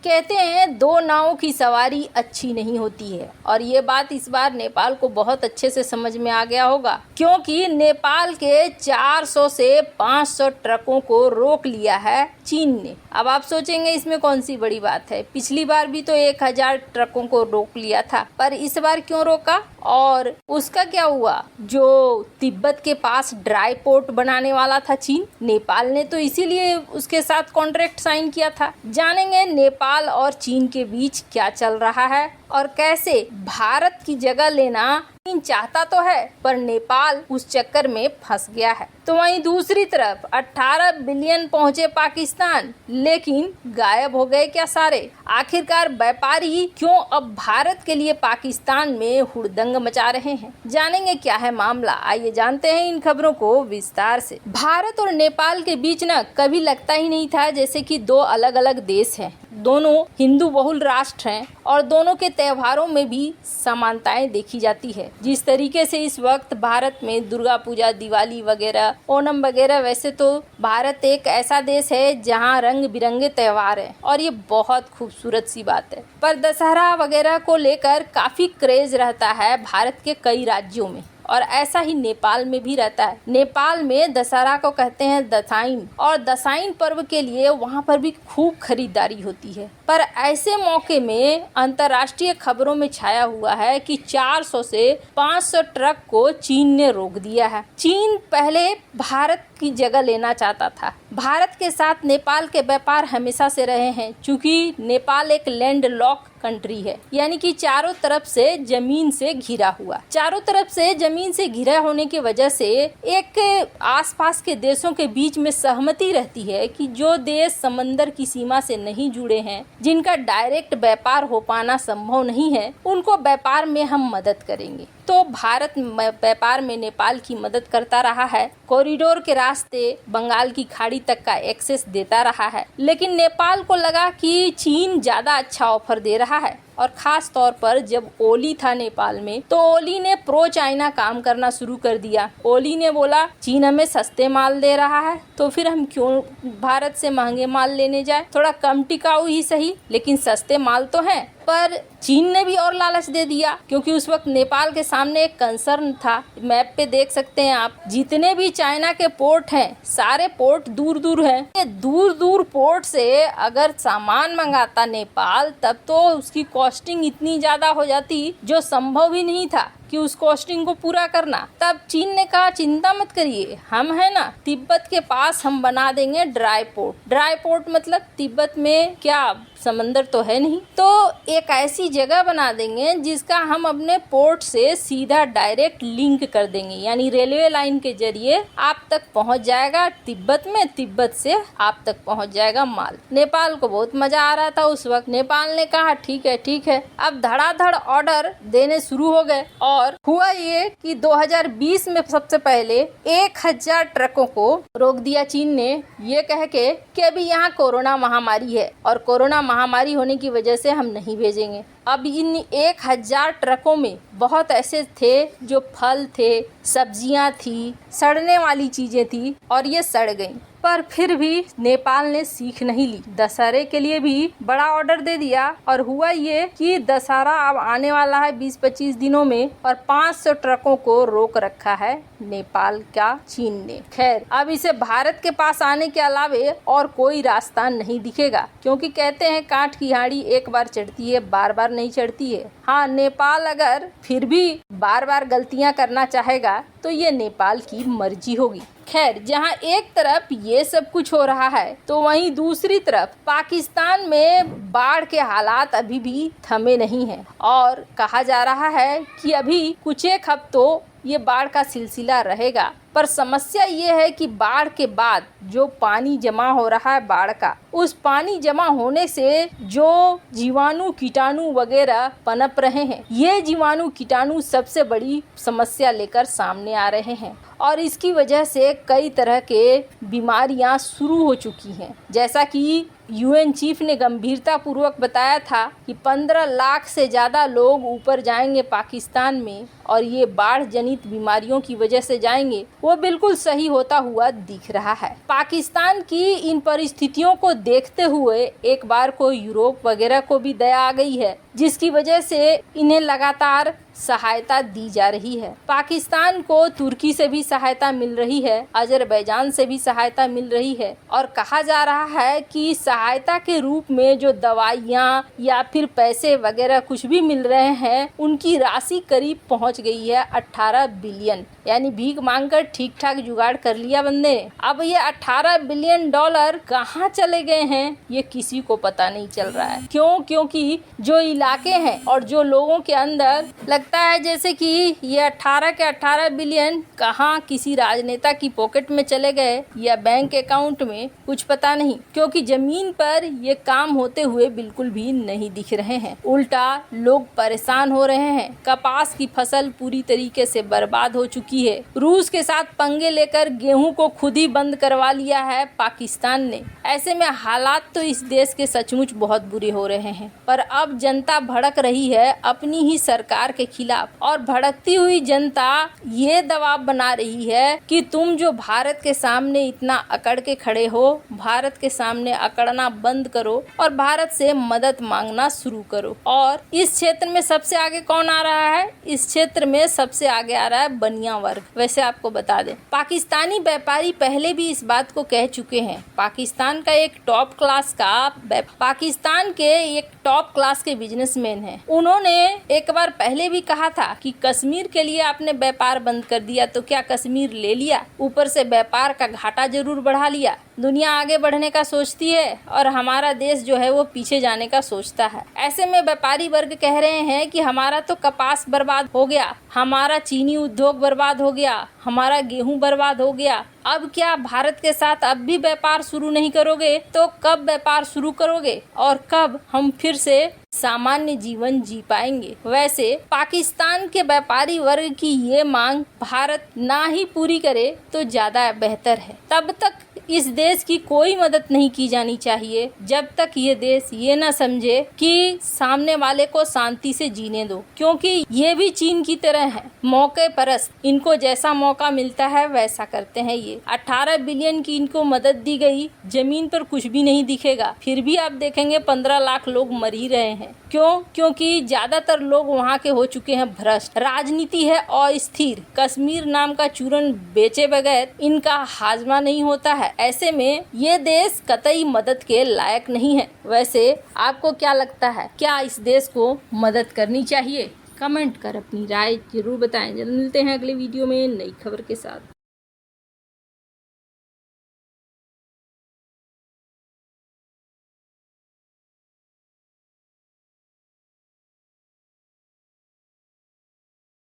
कहते हैं दो नावों की सवारी अच्छी नहीं होती है, और ये बात इस बार नेपाल को बहुत अच्छे से समझ में आ गया होगा, क्योंकि नेपाल के 400 से 500 ट्रकों को रोक लिया है चीन ने। अब आप सोचेंगे इसमें कौन सी बड़ी बात है, पिछली बार भी तो 1000 ट्रकों को रोक लिया था, पर इस बार क्यों रोका और उसका क्या हुआ? जो तिब्बत के पास ड्राई पोर्ट बनाने वाला था चीन, नेपाल ने तो इसीलिए उसके साथ कॉन्ट्रैक्ट साइन किया था। जानेंगे नेपाल और चीन के बीच क्या चल रहा है और कैसे भारत की जगह लेना चीन चाहता तो है, पर नेपाल उस चक्कर में फंस गया है। तो वहीं दूसरी तरफ 18 बिलियन पहुंचे पाकिस्तान, लेकिन गायब हो गए क्या सारे? आखिरकार व्यापारी क्यों अब भारत के लिए पाकिस्तान में हुड़दंग मचा रहे हैं? जानेंगे क्या है मामला, आइए जानते हैं इन खबरों को विस्तार से। भारत और नेपाल के बीच ना कभी लगता ही नहीं था जैसे कि दो अलग अलग देश हैं। दोनों हिंदू बहुल राष्ट्र हैं और दोनों के त्योहारों में भी समानताएं देखी जाती है। जिस तरीके से इस वक्त भारत में दुर्गा पूजा, दिवाली वगैरह, ओणम वगैरह, वैसे तो भारत एक ऐसा देश है जहां रंग बिरंगे त्योहार हैं और ये बहुत खूबसूरत सी बात है। पर दशहरा वगैरह को लेकर काफी क्रेज रहता है भारत के कई राज्यों में, और ऐसा ही नेपाल में भी रहता है। नेपाल में दशहरा को कहते हैं दसाईन, और दसाईन पर्व के लिए वहाँ पर भी खूब खरीदारी होती है। पर ऐसे मौके में अंतर्राष्ट्रीय खबरों में छाया हुआ है कि 400 से 500 ट्रक को चीन ने रोक दिया है। चीन पहले भारत की जगह लेना चाहता था। भारत के साथ नेपाल के व्यापार हमेशा से रहे हैं, क्योंकि नेपाल एक लैंड लॉक कंट्री है, यानी कि चारों तरफ से जमीन से घिरा हुआ। चारों तरफ से जमीन से घिरा होने की वजह से एक आसपास के देशों के बीच में सहमति रहती है कि जो देश समंदर की सीमा से नहीं जुड़े हैं, जिनका डायरेक्ट व्यापार हो पाना संभव नहीं है, उनको व्यापार में हम मदद करेंगे। तो भारत व्यापार में नेपाल की मदद करता रहा है, कॉरिडोर के रास्ते बंगाल की खाड़ी तक का एक्सेस देता रहा है। लेकिन नेपाल को लगा कि चीन ज्यादा अच्छा ऑफर दे रहा है, और खास तौर पर जब ओली था नेपाल में, तो ओली ने प्रो चाइना काम करना शुरू कर दिया। ओली ने बोला चीन हमें सस्ते माल दे रहा है, तो फिर हम क्यों भारत से महंगे माल लेने जाए? थोड़ा कम टिकाऊ ही सही, लेकिन सस्ते माल तो हैं। पर चीन ने भी और लालच दे दिया, क्योंकि उस वक्त नेपाल के सामने एक कंसर्न था। मैप पे देख सकते हैं आप, जितने भी चाइना के पोर्ट हैं, सारे पोर्ट दूर दूर हैं। ये दूर दूर पोर्ट से अगर सामान मंगाता नेपाल, तब तो उसकी कॉस्टिंग इतनी ज्यादा हो जाती जो संभव ही नहीं था कि उस कॉस्टिंग को पूरा करना। तब चीन ने कहा चिंता मत करिए, हम है ना तिब्बत के पास हम बना देंगे ड्राई पोर्ट। ड्राई पोर्ट मतलब तिब्बत में क्या समंदर तो है नहीं, तो एक ऐसी जगह बना देंगे जिसका हम अपने पोर्ट से सीधा डायरेक्ट लिंक कर देंगे, यानी रेलवे लाइन के जरिए आप तक पहुंच जाएगा तिब्बत में, तिब्बत से आप तक पहुंच जाएगा माल। नेपाल को बहुत मजा आ रहा था उस वक्त। नेपाल ने कहा ठीक है ठीक है। अब धड़ाधड़ ऑर्डर देने शुरू हो गए, और हुआ ये कि 2020 में सबसे पहले 1000 ट्रकों को रोक दिया चीन ने, ये कह के कि अभी यहाँ कोरोना महामारी है और कोरोना महामारी होने की वजह से हम नहीं भेजेंगे। अब इन 1000 ट्रकों में बहुत ऐसे थे जो फल थे, सब्जियां थी, सड़ने वाली चीजें थी, और ये सड़ गईं। पर फिर भी नेपाल ने सीख नहीं ली। दशहरे के लिए भी बड़ा ऑर्डर दे दिया, और हुआ ये कि दशहरा अब आने वाला है 20-25 दिनों में, और 500 ट्रकों को रोक रखा है नेपाल का चीन ने। खैर, अब इसे भारत के पास आने के अलावे और कोई रास्ता नहीं दिखेगा, क्योंकि कहते हैं काठ की हांडी एक बार चढ़ती है, बार बार नहीं चढ़ती है। हाँ, नेपाल अगर फिर भी बार बार गलतियां करना चाहेगा तो ये नेपाल की मर्जी होगी। खैर, जहां एक तरफ ये सब कुछ हो रहा है, तो वहीं दूसरी तरफ पाकिस्तान में बाढ़ के हालात अभी भी थमे नहीं हैं, और कहा जा रहा है कि अभी कुछ एक हफ्तों ये बाढ़ का सिलसिला रहेगा। पर समस्या ये है कि बाढ़ के बाद जो पानी जमा हो रहा है बाढ़ का, उस पानी जमा होने से जो जीवाणु कीटाणु वगैरह पनप रहे हैं, ये जीवाणु कीटाणु सबसे बड़ी समस्या लेकर सामने आ रहे हैं, और इसकी वजह से कई तरह के बीमारियां शुरू हो चुकी हैं, जैसा कि यूएन चीफ ने गंभीरता पूर्वक बताया था कि 15 लाख से ज़्यादा लोग ऊपर जाएंगे पाकिस्तान में और ये बाढ़ जनित बीमारियों की वजह से जाएंगे, वो बिल्कुल सही होता हुआ दिख रहा है। पाकिस्तान की इन परिस्थितियों को देखते हुए एक बार को यूरोप वगैरह को भी दया आ गई है, जिसकी वजह से इन्हें लगातार सहायता दी जा रही है। पाकिस्तान को तुर्की से भी सहायता मिल रही है, अजरबैजान से भी सहायता मिल रही है और कहा जा रहा है कि सहायता के रूप में जो दवाइयाँ या फिर पैसे वगैरह कुछ भी मिल रहे हैं, उनकी राशि करीब पहुंच गई है 18 बिलियन। यानी भीख मांगकर ठीक ठाक जुगाड़ कर लिया बंदे ने। अब ये 18 बिलियन डॉलर कहाँ चले गए हैं, ये किसी को पता नहीं चल रहा है। क्योंकि जो इलाके हैं और जो लोगों के अंदर लगता है जैसे कि ये 18 के 18 बिलियन कहाँ किसी राजनेता की पॉकेट में चले गए या बैंक अकाउंट में, कुछ पता नहीं। क्योंकि जमीन पर ये काम होते हुए बिल्कुल भी नहीं दिख रहे हैं, उल्टा लोग परेशान हो रहे हैं। कपास की फसल पूरी तरीके से बर्बाद हो चुकी है। रूस के साथ पंगे लेकर गेहूं को खुद ही बंद करवा लिया है पाकिस्तान ने। ऐसे में हालात तो इस देश के सचमुच बहुत बुरे हो रहे हैं। पर अब जनता भड़क रही है अपनी ही सरकार के खिलाफ और भड़कती हुई जनता ये दबाव बना रही है कि तुम जो भारत के सामने इतना अकड़ के खड़े हो, भारत के सामने अकड़ना बंद करो और भारत से मदद मांगना शुरू करो। और इस क्षेत्र में सबसे आगे कौन आ रहा है? इस क्षेत्र में सबसे आगे आ रहा है बनिया वर्ग। वैसे आपको बता दें, पाकिस्तानी व्यापारी पहले भी इस बात को कह चुके हैं। पाकिस्तान के एक टॉप क्लास के बिजनेसमैन हैं। उन्होंने एक बार पहले भी कहा था कि कश्मीर के लिए आपने व्यापार बंद कर दिया तो क्या कश्मीर ले लिया, ऊपर से व्यापार का घाटा जरूर बढ़ा लिया। दुनिया आगे बढ़ने का सोचती है और हमारा देश जो है वो पीछे जाने का सोचता है। ऐसे में व्यापारी वर्ग कह रहे हैं कि हमारा तो कपास बर्बाद हो गया, हमारा चीनी उद्योग बर्बाद हो गया, हमारा गेहूं बर्बाद हो गया। अब क्या भारत के साथ अब भी व्यापार शुरू नहीं करोगे? तो कब व्यापार शुरू करोगे और कब हम फिर से सामान्य जीवन जी पाएंगे? वैसे पाकिस्तान के व्यापारी वर्ग की ये मांग भारत ना ही पूरी करे तो ज्यादा बेहतर है। तब तक इस देश की कोई मदद नहीं की जानी चाहिए जब तक ये देश ये ना समझे कि सामने वाले को शांति से जीने दो। क्योंकि ये भी चीन की तरह है, मौके परस्त। इनको जैसा मौका मिलता है वैसा करते हैं ये। 18 बिलियन की इनको मदद दी गई, जमीन पर कुछ भी नहीं दिखेगा। फिर भी आप देखेंगे 15 लाख लोग मर ही रहे हैं। क्यों? क्योंकि ज्यादातर लोग वहाँ के हो चुके हैं भ्रष्ट। राजनीति है अस्थिर। कश्मीर नाम का चूरन बेचे बगैर इनका हाजमा नहीं होता है। ऐसे में ये देश कतई मदद के लायक नहीं है। वैसे आपको क्या लगता है, क्या इस देश को मदद करनी चाहिए? कमेंट कर अपनी राय जरूर बताएं। जल्द मिलते हैं अगले वीडियो में नई खबर के साथ।